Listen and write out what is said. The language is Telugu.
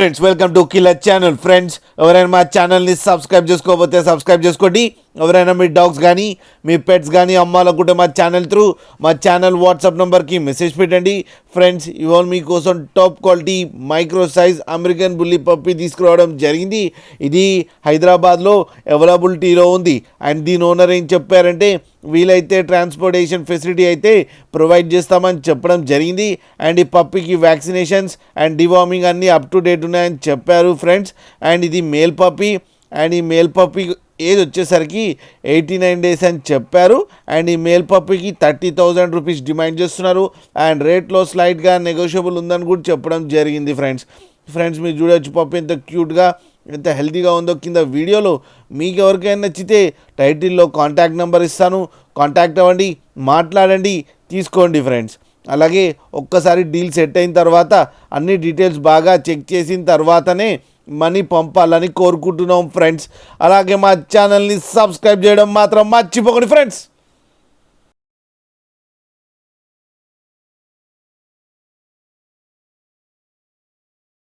Friends, welcome to killer channel. Friends, ఎవరైనా మా ఛానల్ని సబ్స్క్రైబ్ చేసుకోకపోతే సబ్స్క్రైబ్ చేసుకోండి. ఎవరైనా మీ డాగ్స్ కానీ మీ పెట్స్ కానీ అమ్మాలనుకుంటే మా ఛానల్ త్రూ మా ఛానల్ వాట్సాప్ నెంబర్కి మెసేజ్ పెట్టండి. ఫ్రెండ్స్, ఇవాళ మీకోసం top quality micro size American bully puppy తీసుకురావడం జరిగింది. ఇది హైదరాబాద్లో అవైలబిలిటీలో ఉంది. అండ్ దీని ఓనర్ ఏం చెప్పారంటే వీలైతే ట్రాన్స్పోర్టేషన్ ఫెసిలిటీ అయితే ప్రొవైడ్ చేస్తామని చెప్పడం జరిగింది. అండ్ ఈ పప్పీకి వ్యాక్సినేషన్స్ అండ్ డివార్మింగ్ అన్నీ అప్ టు డేట్ ఉన్నాయని చెప్పారు ఫ్రెండ్స్. అండ్ ఇది మేల్ పప్పీ. అండ్ ఈ మేల్ పప్పీ ఏజ్ వచ్చేసరికి 89 డేస్ అని చెప్పారు. అండ్ ఈ మేల్ పప్పీకి 30,000 రూపీస్ డిమాండ్ చేస్తున్నారు. అండ్ రేట్లో స్లైట్గా నెగోషియబుల్ ఉందని కూడా చెప్పడం జరిగింది ఫ్రెండ్స్ మీరు చూడవచ్చు పప్పీ ఎంత క్యూట్గా ఎంత హెల్తీగా ఉందో. కింద వీడియోలో మీకు ఎవరికైనా నచ్చితే టైటిల్లో కాంటాక్ట్ నెంబర్ ఇస్తాను, కాంటాక్ట్ అవ్వండి, మాట్లాడండి, తీసుకోండి ఫ్రెండ్స్. అలాగే ఒక్కసారి డీల్ సెట్ అయిన తర్వాత అన్ని డీటెయిల్స్ బాగా చెక్ చేసిన తర్వాతనే మనీ పంపాలని కోరుకుంటున్నాం ఫ్రెండ్స్. అలాగే మా ఛానల్ని సబ్స్క్రైబ్ చేయడం మాత్రం మర్చిపోకండి ఫ్రెండ్స్.